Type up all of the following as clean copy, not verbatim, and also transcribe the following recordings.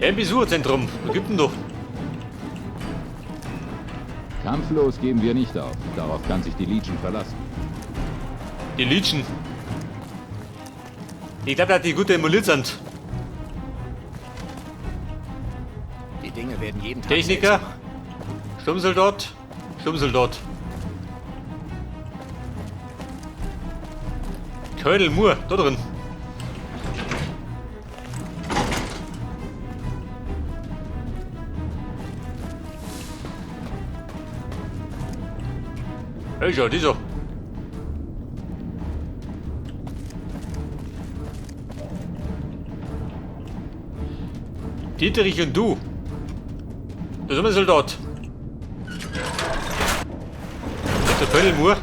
Ein Besucherzentrum. Wo gibt denn doch? Kampflos geben wir nicht auf. Darauf kann sich die Legion verlassen. Die Legion. Ich glaube, dass die gute emuliert sind. Die Dinge werden jeden Tag Techniker. seltsamer. Sturmsoldat. Sturmsoldat. Colonel Moore, da drin. Hey, schau, dieser. Dieterich und du. Da sind wir Soldat. Der Colonel Moore.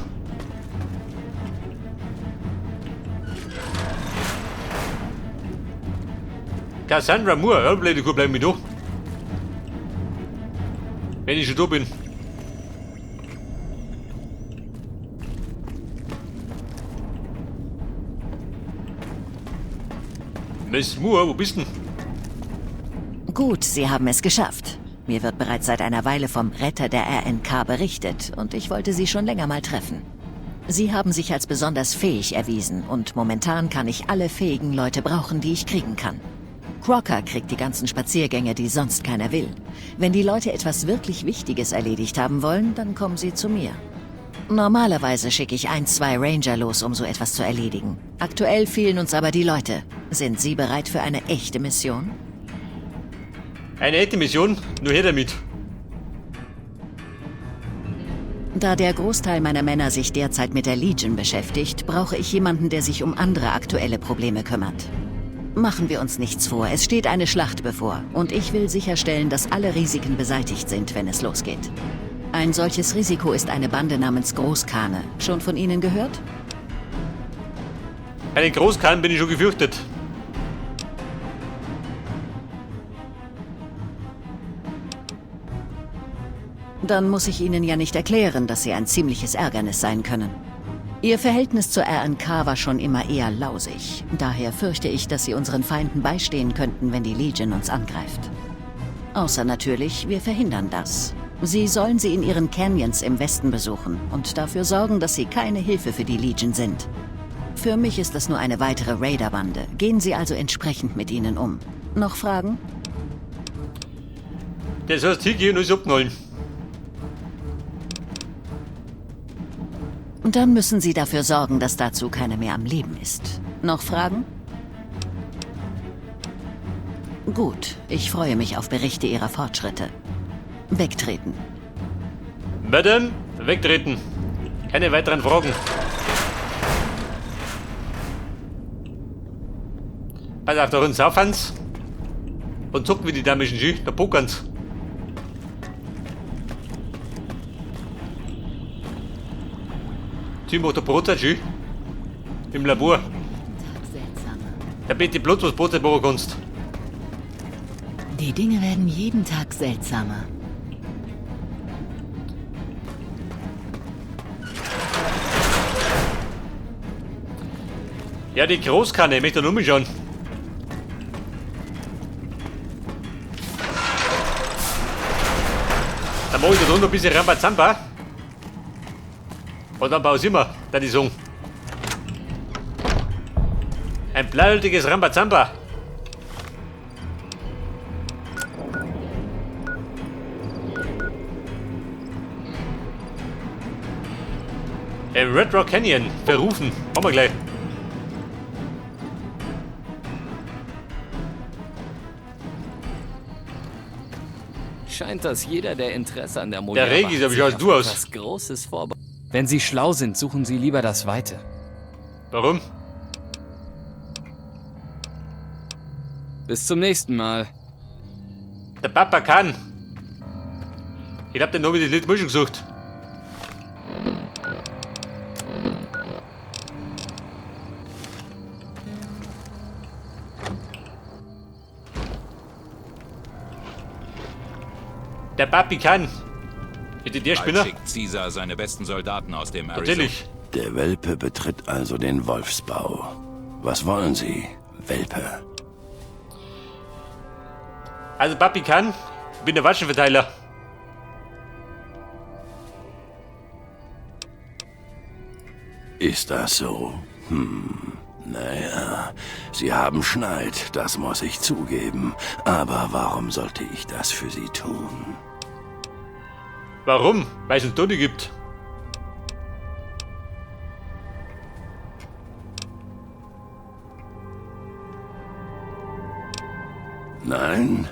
Cassandra Moore, ja, bleib mit da. Wenn ich schon da bin. Miss Moore, wo bist denn? Gut, Sie haben es geschafft. Mir wird bereits seit einer Weile vom Retter der RNK berichtet und ich wollte Sie schon länger mal treffen. Sie haben sich als besonders fähig erwiesen und momentan kann ich alle fähigen Leute brauchen, die ich kriegen kann. Crocker kriegt die ganzen Spaziergänge, die sonst keiner will. Wenn die Leute etwas wirklich Wichtiges erledigt haben wollen, dann kommen sie zu mir. Normalerweise schicke ich 1, 2 Ranger los, um so etwas zu erledigen. Aktuell fehlen uns aber die Leute. Sind Sie bereit für eine echte Mission? Eine echte Mission? Nur her damit. Da der Großteil meiner Männer sich derzeit mit der Legion beschäftigt, brauche ich jemanden, der sich um andere aktuelle Probleme kümmert. Machen wir uns nichts vor, es steht eine Schlacht bevor und ich will sicherstellen, dass alle Risiken beseitigt sind, wenn es losgeht. Ein solches Risiko ist eine Bande namens Großkane. Schon von Ihnen gehört? Einen Großkahn bin ich schon gefürchtet. Dann muss ich Ihnen ja nicht erklären, dass Sie ein ziemliches Ärgernis sein können. Ihr Verhältnis zur RNK war schon immer eher lausig. Daher fürchte ich, dass Sie unseren Feinden beistehen könnten, wenn die Legion uns angreift. Außer natürlich, wir verhindern das. Sie sollen sie in ihren Canyons im Westen besuchen und dafür sorgen, dass sie keine Hilfe für die Legion sind. Für mich ist das nur eine weitere Raider-Bande. Gehen Sie also entsprechend mit ihnen um. Noch Fragen? Das heißt, hier gehen und alles abknallen. Und dann müssen Sie dafür sorgen, dass dazu keiner mehr am Leben ist. Noch Fragen? Gut, ich freue mich auf Berichte Ihrer Fortschritte. Wegtreten. Madame, wegtreten. Keine weiteren Fragen. Pass auf, da uns aufhans. Und zucken wir die damischen Schü, da pokern's. Sie macht der Brotzeit schü. Im Labor. Da bitte Platz, was Brotzeit machen kannst. Die Dinge werden jeden Tag seltsamer. Ja, die Großkanne, ich möchte nur umschauen. Dann mache ich da noch ein bisschen Rambazamba. Und dann baue ich immer, da die Song. Ein blauhältiges Rambazamba. Red Rock Canyon, verrufen. Machen wir gleich. Scheint, dass jeder, der Interesse an der Der Mojave Regis, aber hat, wie schaust sich du auf aus? etwas Großes vorbereitet. Wenn Sie schlau sind, suchen Sie lieber das Weite. Warum? Bis zum nächsten Mal. Der Papa kann. Ich hab den noch wieder die letzte Mal schon gesucht. Der Papi kann. Bitte der Spinner? Bald schickt Caesar seine besten Soldaten aus dem Arizona. Natürlich. Der Welpe betritt also den Wolfsbau. Was wollen Sie, Welpe? Also Papi kann. Ich bin der Waschenverteiler. Ist das so? Naja, Sie haben Schneid, das muss ich zugeben. Aber warum sollte ich das für Sie tun? Warum? Weil es einen Toni gibt. Nein?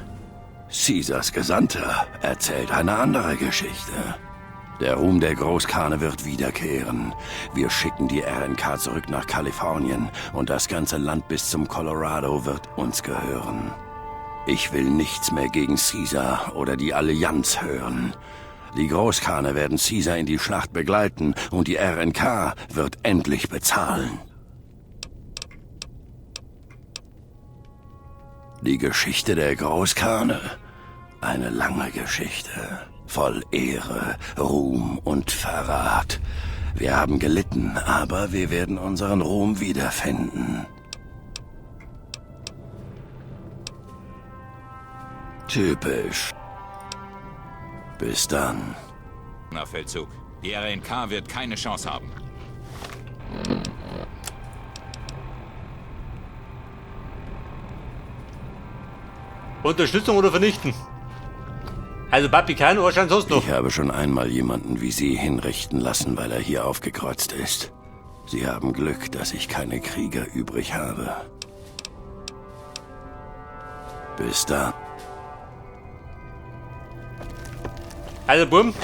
Caesars Gesandter erzählt eine andere Geschichte. Der Ruhm der Großkane wird wiederkehren. Wir schicken die RNK zurück nach Kalifornien und das ganze Land bis zum Colorado wird uns gehören. Ich will nichts mehr gegen Caesar oder die Allianz hören. Die Großkane werden Caesar in die Schlacht begleiten und die RNK wird endlich bezahlen. Die Geschichte der Großkane? Eine lange Geschichte. Voll Ehre, Ruhm und Verrat. Wir haben gelitten, aber wir werden unseren Ruhm wiederfinden. Typisch. Bis dann. Na, Feldzug. Die RNK wird keine Chance haben. Unterstützung oder vernichten? Also Papi kann, oder schon sonst noch? Ich habe schon einmal jemanden wie Sie hinrichten lassen, weil er hier aufgekreuzt ist. Sie haben Glück, dass ich keine Krieger übrig habe. Bis dann. Also Bumm,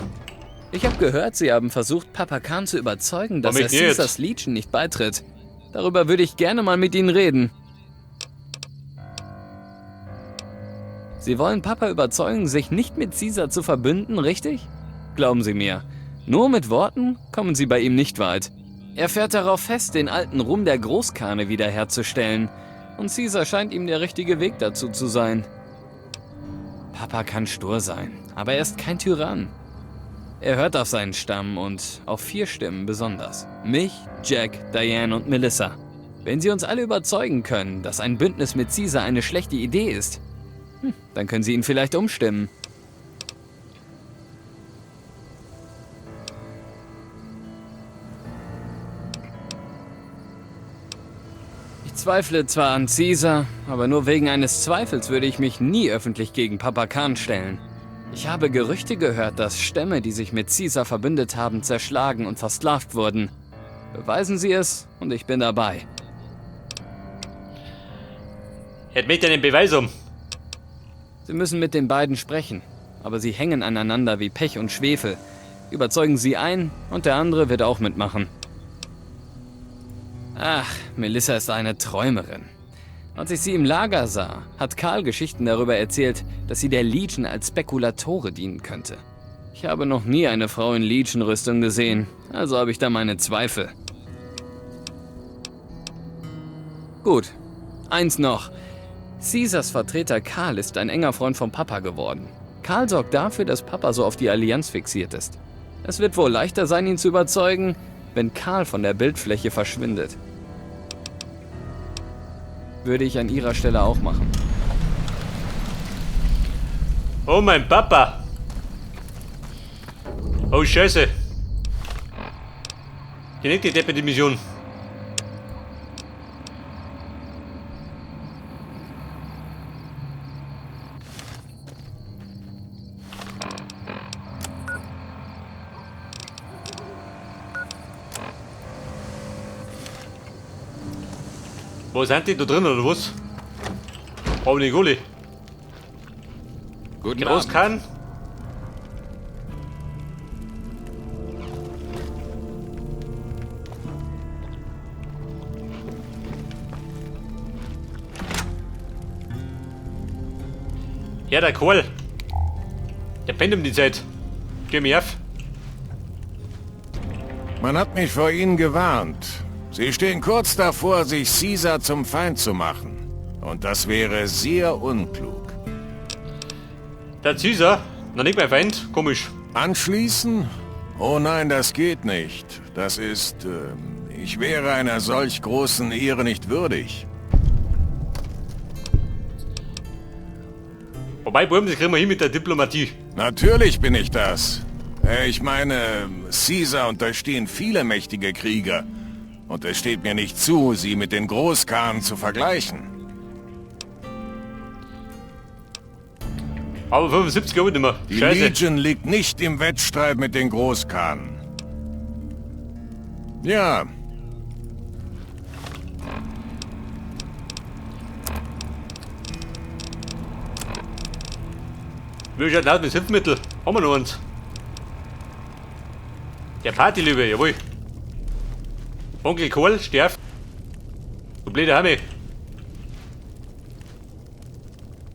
Ich habe gehört, Sie haben versucht, Papa Khan zu überzeugen, dass Warum er ich nicht? Caesars Legion nicht beitritt. Darüber würde ich gerne mal mit Ihnen reden. Sie wollen Papa überzeugen, sich nicht mit Caesar zu verbünden, richtig? Glauben Sie mir, nur mit Worten kommen Sie bei ihm nicht weit. Er fährt darauf fest, den alten Ruhm der Großkane wiederherzustellen. Und Caesar scheint ihm der richtige Weg dazu zu sein. Papa kann stur sein, aber er ist kein Tyrann. Er hört auf seinen Stamm und auf 4 Stimmen besonders. Mich, Jack, Diane und Melissa. Wenn sie uns alle überzeugen können, dass ein Bündnis mit Caesar eine schlechte Idee ist, dann können sie ihn vielleicht umstimmen. Ich zweifle zwar an Caesar, aber nur wegen eines Zweifels würde ich mich nie öffentlich gegen Papa Khan stellen. Ich habe Gerüchte gehört, dass Stämme, die sich mit Caesar verbündet haben, zerschlagen und versklavt wurden. Beweisen Sie es und ich bin dabei. er mit einen Beweis um. Sie müssen mit den beiden sprechen, aber sie hängen aneinander wie Pech und Schwefel. Überzeugen Sie einen und der andere wird auch mitmachen. Ach, Melissa ist eine Träumerin. Als ich sie im Lager sah, hat Karl Geschichten darüber erzählt, dass sie der Legion als Spekulatore dienen könnte. Ich habe noch nie eine Frau in Legion-Rüstung gesehen, also habe ich da meine Zweifel. Gut, eins noch. Caesars Vertreter Karl ist ein enger Freund von Papa geworden. Karl sorgt dafür, dass Papa so auf die Allianz fixiert ist. Es wird wohl leichter sein, ihn zu überzeugen, wenn Karl von der Bildfläche verschwindet. Würde ich an ihrer Stelle auch machen. Oh, mein Papa. Oh, Scheiße. Genickt die Deppe die Mission. Wo sind die da drin oder was? Oh, die Gulli. Guten Groß Abend. kann. Ja, der Kohl. Der pennt um die Zeit. Geh mir auf. Man hat mich vor Ihnen gewarnt. Sie stehen kurz davor, sich Caesar zum Feind zu machen. Und das wäre sehr unklug. Der Caesar? Noch nicht mein Feind? Komisch. Anschließen? Oh nein, das geht nicht. Das ist... ich wäre einer solch großen Ehre nicht würdig. Wobei, Buben, das kriegen wir hin mit der Diplomatie. Natürlich bin ich das. Ich meine, Caesar unterstehen viele mächtige Krieger. Und es steht mir nicht zu, sie mit den Großkhanen zu vergleichen. Aber 75 Euro nicht mehr. Die Scheiße. Legion liegt nicht im Wettstreit mit den Großkhanen. Ja. Wie schaut aus mit Hilfsmittel? Haben wir noch eins? Der Partylübe, jawohl. Onkel Kohl, sterb. Du blöde Hame.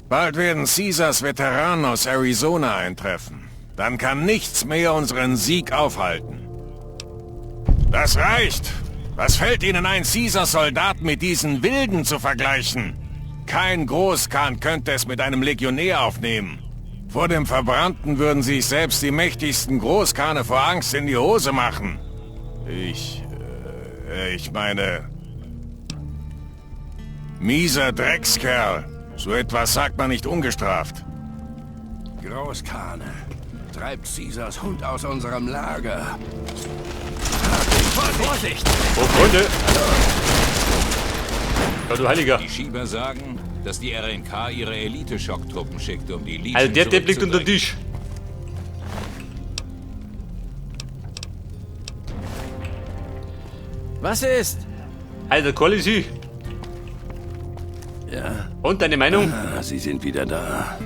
Bald werden Caesars Veteranen aus Arizona eintreffen. Dann kann nichts mehr unseren Sieg aufhalten. Das reicht. Was fällt Ihnen ein, Caesars Soldaten mit diesen Wilden zu vergleichen? Kein Großkhan könnte es mit einem Legionär aufnehmen. Vor dem Verbrannten würden sich selbst die mächtigsten Großkhane vor Angst in die Hose machen. Ich meine... Mieser Dreckskerl. So etwas sagt man nicht ungestraft. Großkane, treibt Caesars Hund aus unserem Lager. Vorsicht! Oh, Freunde! Ja, du Heiliger. Die Schieber sagen, dass die RNK ihre Elite-Schocktruppen schickt, um die Legion Also der liegt unter dem zurückzudrängen. Tisch. Was ist? Alter, Kohl ist sie. Ja, Und deine Meinung? Sie sind wieder da.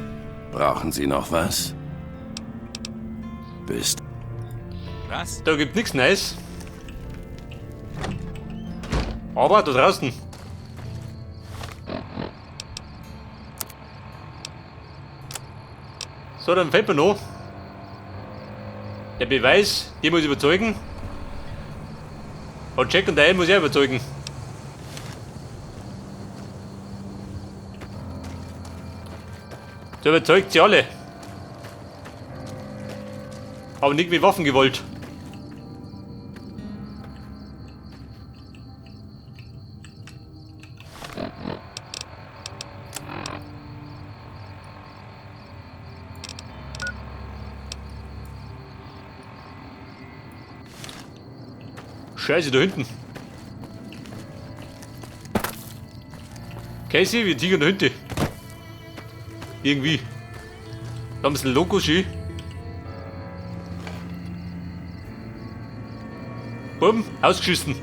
Brauchen Sie noch was? Bis Was? Da gibt nichts Neues. Aber da draußen. So, dann fällt mir noch. Der Beweis, den muss ich überzeugen. Und Jack und Diane muss ich auch überzeugen. So überzeugt sie alle. Aber nicht mit Waffen gewollt. Scheiße, da hinten. Casey, wir Tiger da hinten. Irgendwie. Da haben sie ein Logo schön. Bumm, ausgeschissen.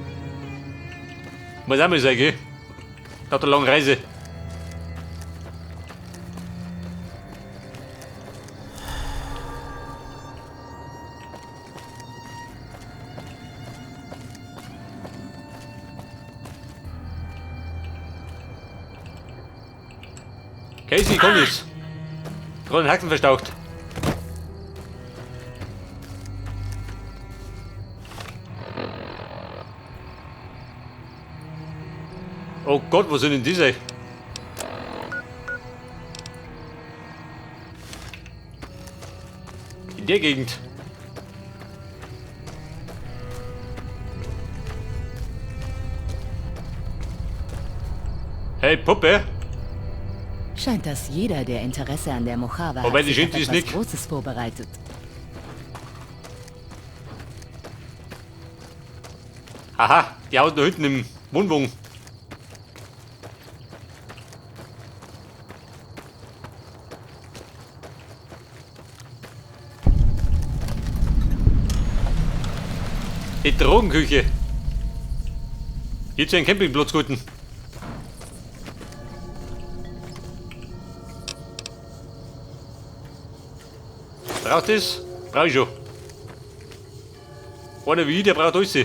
Muss auch mal sein, gell? Nach der langen Reise. Casey, komm jetzt. Gerade den Haxen verstaucht. Oh Gott, wo sind denn diese? In der Gegend. Hey, Puppe. Scheint, dass jeder, der Interesse an der Mojave Wobei, hat, die sich auf Shinti ist etwas nicht. Großes vorbereitet. Aha, die haut da hinten im Wohnwagen. Die Drogenküche. Hier zu einem Campingplatz guten. Braucht es? Brauch ich schon. Einer wie ich, der braucht alles. So,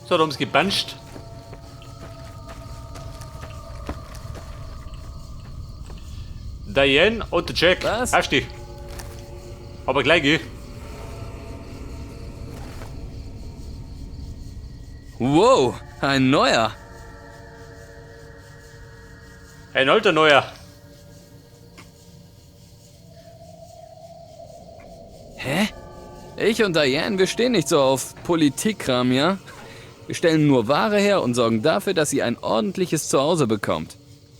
da haben sie gepanscht. Diane und der Jack. Was? Hast du. Aber gleich geh. Wow, ein neuer. Ein alter Neuer. Hä? Ich und Diane, wir stehen nicht so auf Politikkram, ja? Wir stellen nur Ware her und sorgen dafür, dass sie ein ordentliches Zuhause bekommt.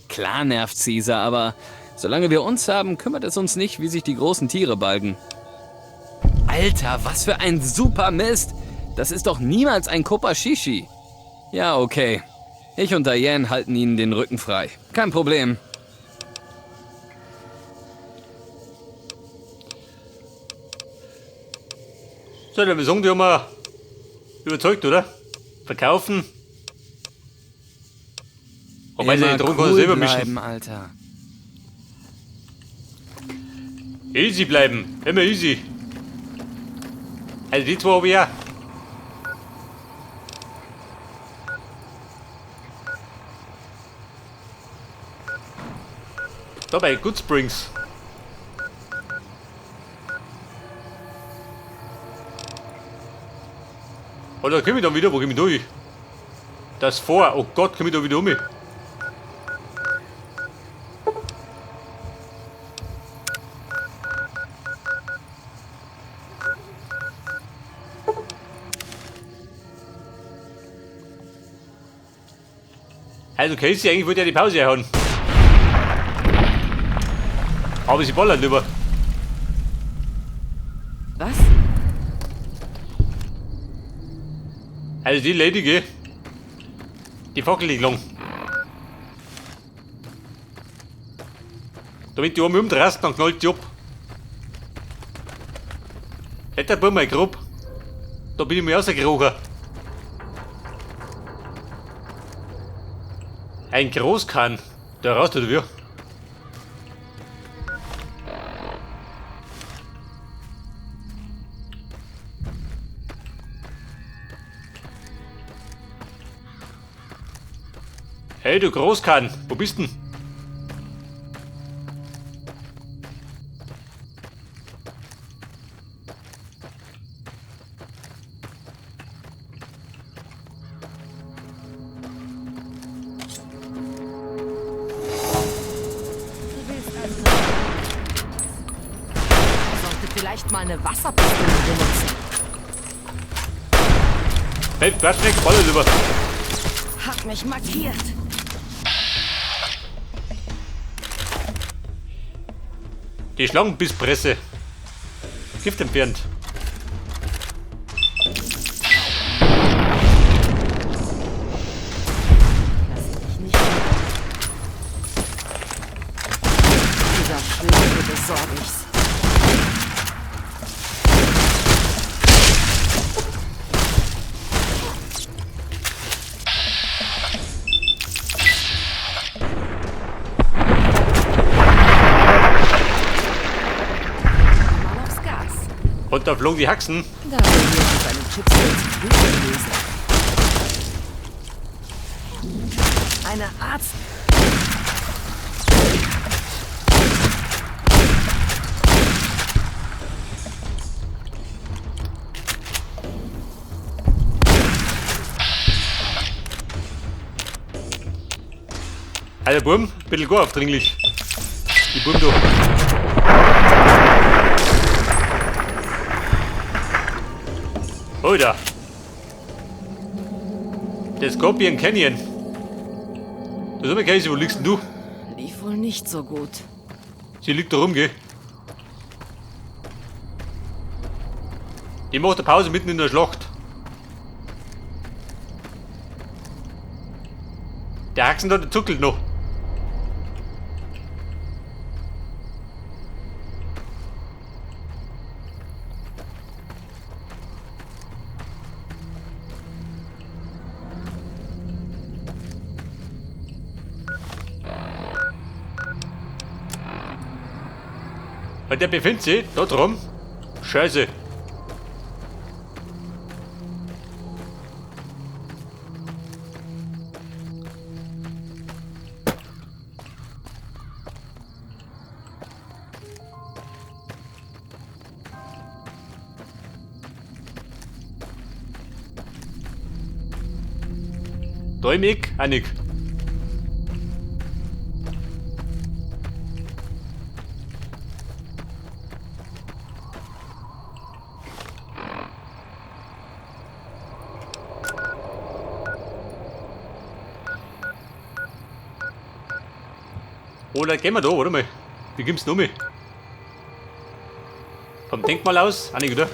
Klar nervt Caesar, aber solange wir uns haben, kümmert es uns nicht, wie sich die großen Tiere balgen. Alter, was für ein super Mist! Das ist doch niemals ein Kopashishi. Ja, okay. Ich und Diane halten ihnen den Rücken frei. Kein Problem. So, dann sagen die haben wir überzeugt, oder? Verkaufen. Wobei sie nicht drum kann, selber mischen. Alter. Easy bleiben, immer easy. Also die zwei habe ich ja. Da bei Good Springs. Oder komm ich da wieder? Wo komm ich durch? Das vor. Oh Gott, komm ich da wieder um? Also Casey, eigentlich wollte ja die Pause erhauen. Aber sie ballern lieber. Was? Also die Lady, gell? Die fackelt nicht lang. Damit die Arme umdrehst, dann knallt die ab. Hätte der Baum mal grob. Da bin ich mir rausgekrochen. Ein Großkahn. Da raus, oder wie? Hey, du Großkahn, wo bist denn? Sollte vielleicht mal eine Wasserpistole benutzen. Hey, bleib weg, Baller lieber. Hat mich markiert. Die Schlangenbisspresse. Gift entfernt. Lass mich nicht mehr. Dieser Schläge besorge ich's. Und da flogen die Haxen. Da will jemand seine Chips lösen. Eine Arzt. Alter Burm, ein bisschen gar aufdringlich. Die Burm da. Oh da. Der Scorpion Canyon. Du sag mal, Casey, wo liegst denn du? Lief wohl nicht so gut. Sie liegt da rum, gell? Die macht eine Pause mitten in der Schlacht. Der Haxen da, der zuckelt noch. Und der befindet sich da drum. Scheiße. Da im Eck, Annik. Oder gehen wir da, warte mal. Wie gibt's noch mit? Vom Denkmal aus? Auch nicht, oder?